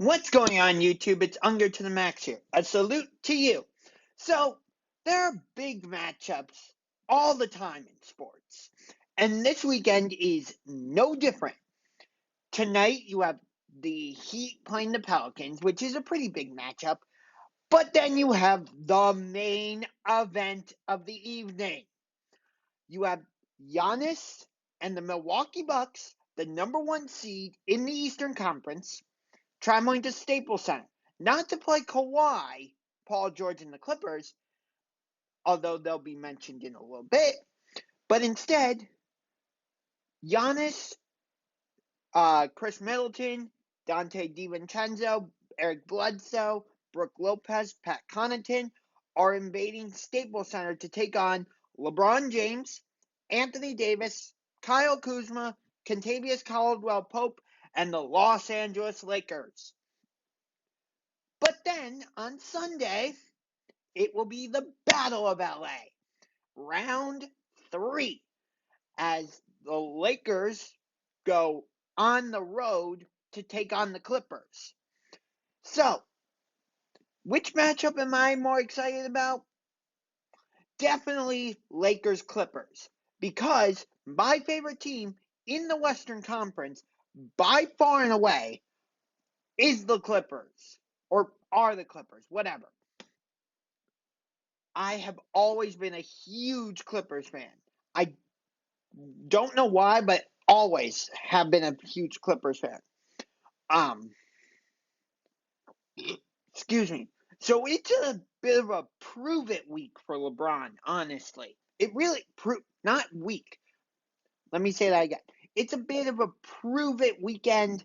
What's going on, YouTube? It's Unger to the Max here. A salute to you. So, there are big matchups all the time in sports. And this weekend is no different. Tonight, you have the Heat playing the Pelicans, which is a pretty big matchup. But then you have the main event of the evening. You have Giannis and the Milwaukee Bucks, the number one seed in the Eastern Conference, traveling to Staples Center, not to play Kawhi, Paul George, and the Clippers, although they'll be mentioned in a little bit, but instead, Giannis, Chris Middleton, Dante DiVincenzo, Eric Bledsoe, Brooke Lopez, Pat Connaughton are invading Staples Center to take on LeBron James, Anthony Davis, Kyle Kuzma, Kentavious Caldwell-Pope, and the Los Angeles Lakers. But then, on Sunday, it will be the Battle of LA. Round 3. As the Lakers go on the road to take on the Clippers. So, which matchup am I more excited about? Definitely Lakers-Clippers. Because my favorite team in the Western Conference, by far and away, is the Clippers. Or are the Clippers, whatever. I have always been a huge Clippers fan. I don't know why, but always have been a huge Clippers fan. Excuse me. So it's a bit of a prove it week for LeBron, honestly. It really not week. Let me say that again. It's a bit of a prove it weekend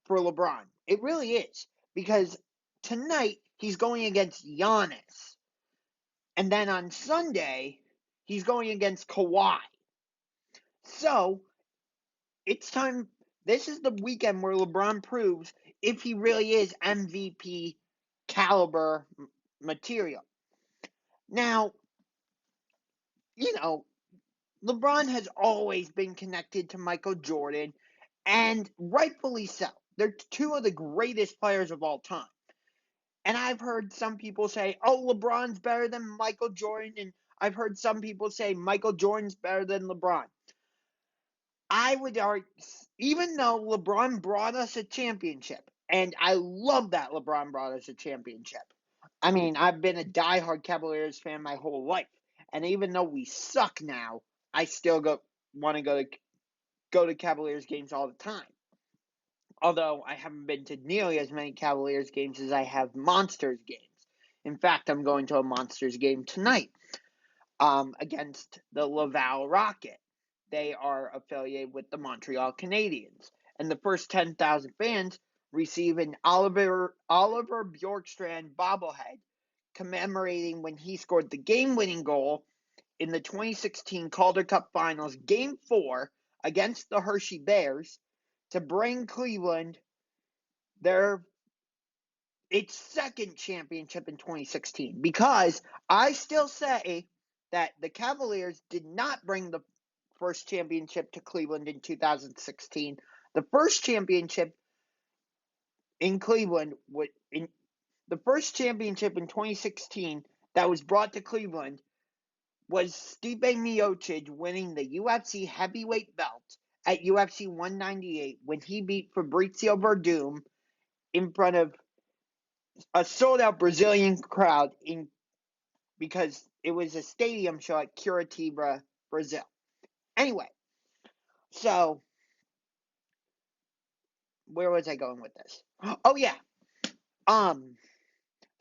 for LeBron. It really is. Because tonight he's going against Giannis. And then on Sunday, he's going against Kawhi. So, it's time. This is the weekend where LeBron proves if he really is MVP caliber material. Now, LeBron has always been connected to Michael Jordan, and rightfully so. They're two of the greatest players of all time. And I've heard some people say, oh, LeBron's better than Michael Jordan, and I've heard some people say Michael Jordan's better than LeBron. I would argue, even though LeBron brought us a championship, and I love that LeBron brought us a championship. I mean, I've been a diehard Cavaliers fan my whole life, and even though we suck now, I still want to go to Cavaliers games all the time. Although I haven't been to nearly as many Cavaliers games as I have Monsters games. In fact, I'm going to a Monsters game tonight against the Laval Rocket. They are affiliated with the Montreal Canadiens. And the first 10,000 fans receive an Oliver Bjorkstrand bobblehead commemorating when he scored the game-winning goal in the 2016 Calder Cup Finals Game 4 against the Hershey Bears to bring Cleveland its second championship in 2016. Because I still say that the Cavaliers did not bring the first championship to Cleveland in 2016. The first championship in Cleveland, the first championship in 2016 that was brought to Cleveland was Stipe Miocic winning the UFC heavyweight belt at UFC 198 when he beat Fabrizio Verdum in front of a sold-out Brazilian crowd because it was a stadium show at Curitiba, Brazil. Anyway, so where was I going with this? Oh yeah.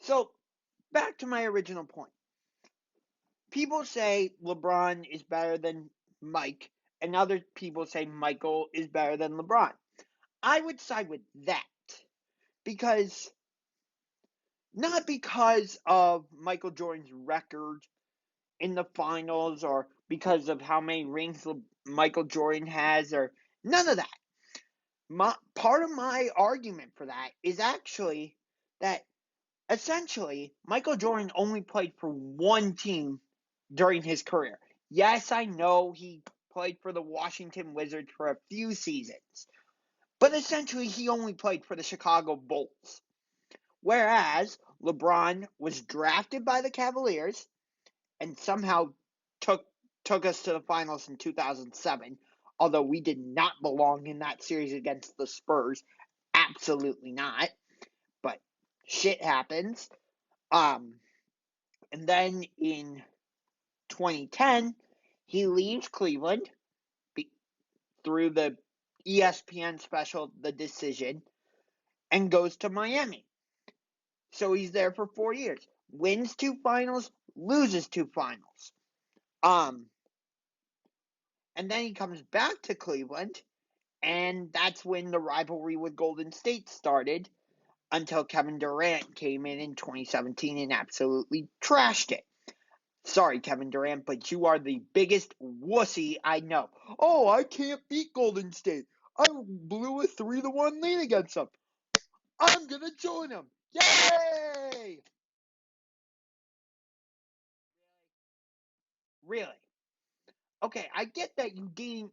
So back to my original point. People say LeBron is better than Mike, and other people say Michael is better than LeBron. I would side with that because not because of Michael Jordan's record in the finals or because of how many rings Michael Jordan has or none of that. Part of my argument for that is actually that essentially Michael Jordan only played for one team during his career. Yes, I know he played for the Washington Wizards for a few seasons, But essentially, he only played for the Chicago Bulls. Whereas LeBron was drafted by the Cavaliers and somehow took us to the finals in 2007, although we did not belong in that series against the Spurs. Absolutely not. But shit happens. And then in 2010, he leaves Cleveland through the ESPN special, The Decision, and goes to Miami. So he's there for 4 years. Wins 2 finals, loses 2 finals. And then he comes back to Cleveland, and that's when the rivalry with Golden State started until Kevin Durant came in 2017 and absolutely trashed it. Sorry, Kevin Durant, but you are the biggest wussy I know. Oh, I can't beat Golden State. I blew a 3-1 lead against them. I'm going to join them. Yay! Really? Okay, I get that you didn't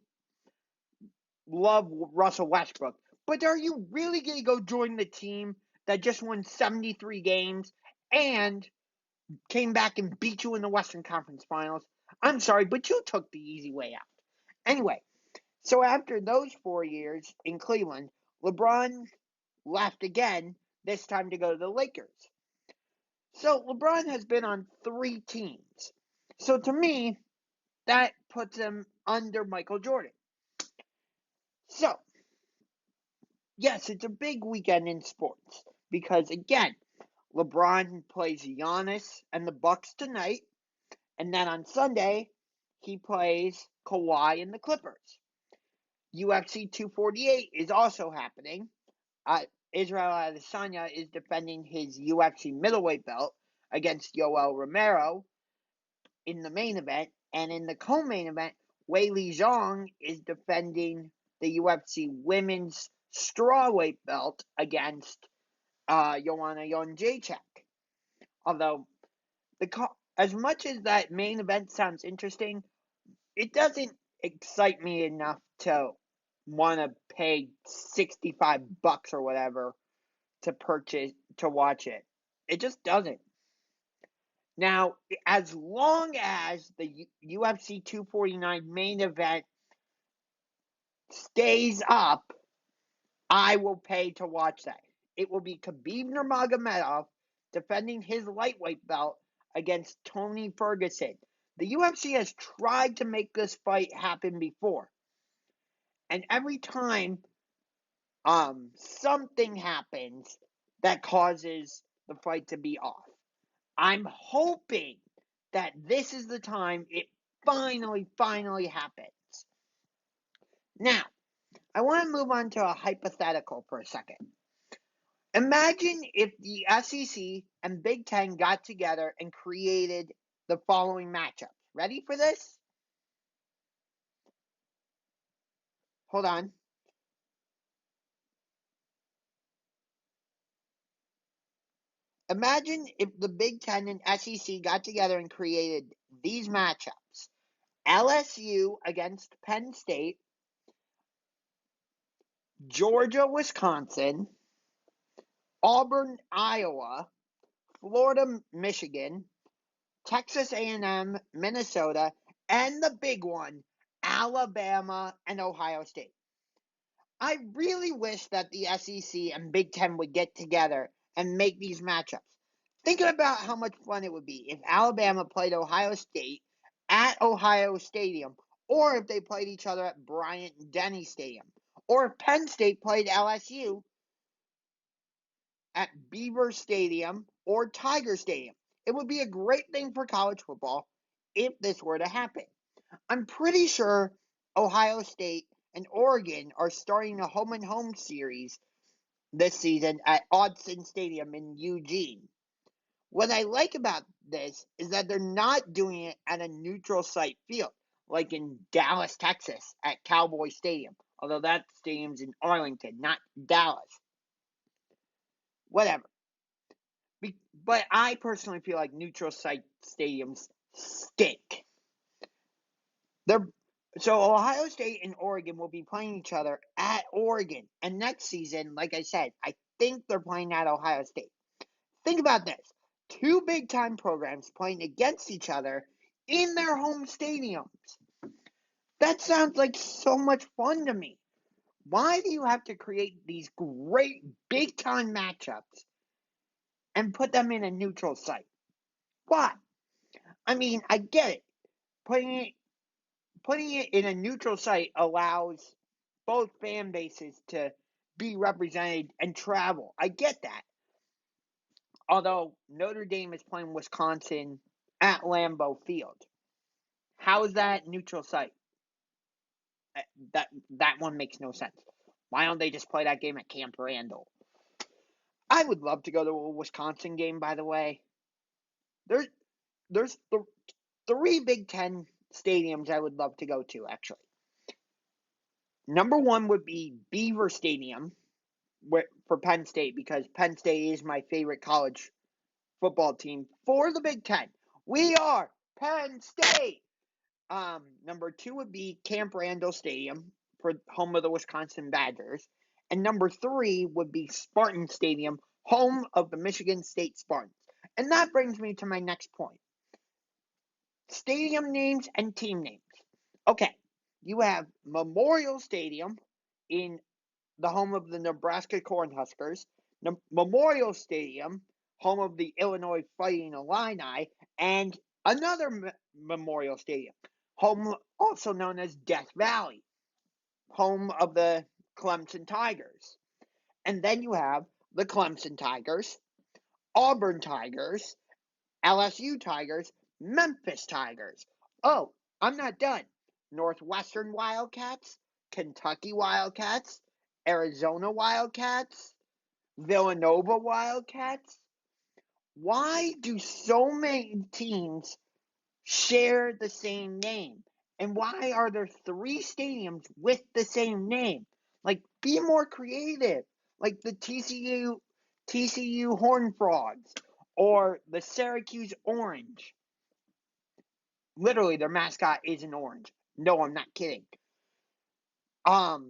love Russell Westbrook, but are you really going to go join the team that just won 73 games and came back and beat you in the Western Conference Finals? I'm sorry, but you took the easy way out. Anyway, so after those 4 years in Cleveland, LeBron left again, this time to go to the Lakers. So LeBron has been on 3 teams. So to me, that puts him under Michael Jordan. So, yes, it's a big weekend in sports because, again, LeBron plays Giannis and the Bucks tonight, and then on Sunday, he plays Kawhi and the Clippers. UFC 248 is also happening. Israel Adesanya is defending his UFC middleweight belt against Yoel Romero in the main event, and in the co-main event, Weili Zhang is defending the UFC women's strawweight belt against Joanna Jędrzejczyk. Although, as much as that main event sounds interesting, it doesn't excite me enough to want to pay $65 or whatever to watch it. It just doesn't. Now, as long as the UFC 249 main event stays up, I will pay to watch that. It will be Khabib Nurmagomedov defending his lightweight belt against Tony Ferguson. The UFC has tried to make this fight happen before, and every time something happens that causes the fight to be off. I'm hoping that this is the time it finally happens. Now, I want to move on to a hypothetical for a second. Imagine if the SEC and Big Ten got together and created the following matchup. Ready for this? Hold on. Imagine if the Big Ten and SEC got together and created these matchups. LSU against Penn State, Georgia, Wisconsin, Auburn, Iowa, Florida, Michigan, Texas A&M, Minnesota, and the big one, Alabama and Ohio State. I really wish that the SEC and Big Ten would get together and make these matchups. Think about how much fun it would be if Alabama played Ohio State at Ohio Stadium, or if they played each other at Bryant-Denny Stadium, or if Penn State played LSU at Beaver Stadium or Tiger Stadium. It would be a great thing for college football if this were to happen. I'm pretty sure Ohio State and Oregon are starting a home-and-home series this season at Autzen Stadium in Eugene. What I like about this is that they're not doing it at a neutral site field, like in Dallas, Texas, at Cowboy Stadium. Although that stadium's in Arlington, not Dallas. Whatever. But I personally feel like neutral site stadiums stink. So Ohio State and Oregon will be playing each other at Oregon. And next season, like I said, I think they're playing at Ohio State. Think about this. Two big-time programs playing against each other in their home stadiums. That sounds like so much fun to me. Why do you have to create these great big-time matchups and put them in a neutral site? Why? I mean, I get it. Putting it in a neutral site allows both fan bases to be represented and travel. I get that. Although Notre Dame is playing Wisconsin at Lambeau Field. How is that neutral site? That one makes no sense. Why don't they just play that game at Camp Randall? I would love to go to a Wisconsin game, by the way. There's three Big Ten stadiums I would love to go to, actually. Number one would be Beaver Stadium for Penn State, because Penn State is my favorite college football team for the Big Ten. We are Penn State! Number two would be Camp Randall Stadium for home of the Wisconsin Badgers. And number three would be Spartan Stadium, home of the Michigan State Spartans. And that brings me to my next point. Stadium names and team names. Okay, you have Memorial Stadium in the home of the Nebraska Cornhuskers, Memorial Stadium, home of the Illinois Fighting Illini, and another Memorial Stadium, home also known as Death Valley, home of the Clemson Tigers. And then you have the Clemson Tigers, Auburn Tigers, LSU Tigers, Memphis Tigers. Oh, I'm not done. Northwestern Wildcats, Kentucky Wildcats, Arizona Wildcats, Villanova Wildcats. Why do so many teams share the same name? And why are there three stadiums with the same name? Like, be more creative. Like the TCU Horned Frogs or the Syracuse Orange. Literally, their mascot is an orange. No, I'm not kidding. But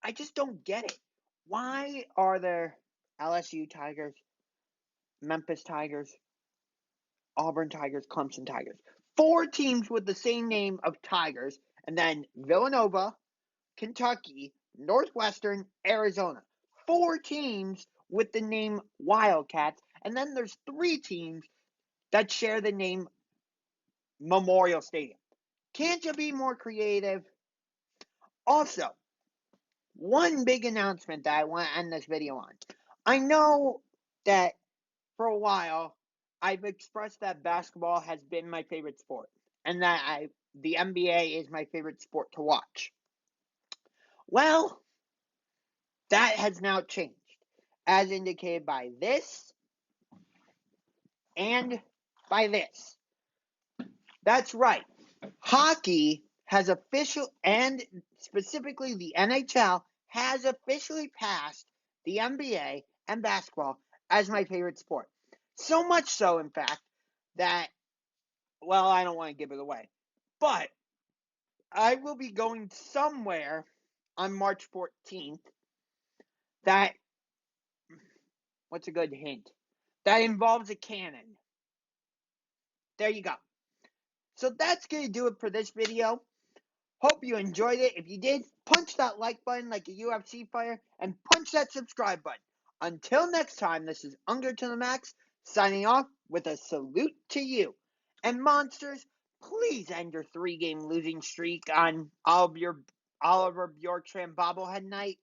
I just don't get it. Why are there LSU Tigers, Memphis Tigers, Auburn Tigers, Clemson Tigers? Four teams with the same name of Tigers, and then Villanova, Kentucky, Northwestern, Arizona. Four teams with the name Wildcats, and then there's three teams that share the name Memorial Stadium. Can't you be more creative? Also, one big announcement that I want to end this video on. I know that for a while I've expressed that basketball has been my favorite sport and that the NBA is my favorite sport to watch. Well, that has now changed, as indicated by this and by this. That's right. Hockey has official, and specifically the NHL, has officially passed the NBA and basketball as my favorite sport. So much so, in fact, that, well, I don't want to give it away, but I will be going somewhere on March 14th that, what's a good hint? That involves a cannon. There you go. So that's going to do it for this video. Hope you enjoyed it. If you did, punch that like button like a UFC fighter and punch that subscribe button. Until next time, this is Unger to the Max signing off with a salute to you. And monsters, please end your 3-game losing streak on Oliver Bjorkstrand bobblehead night.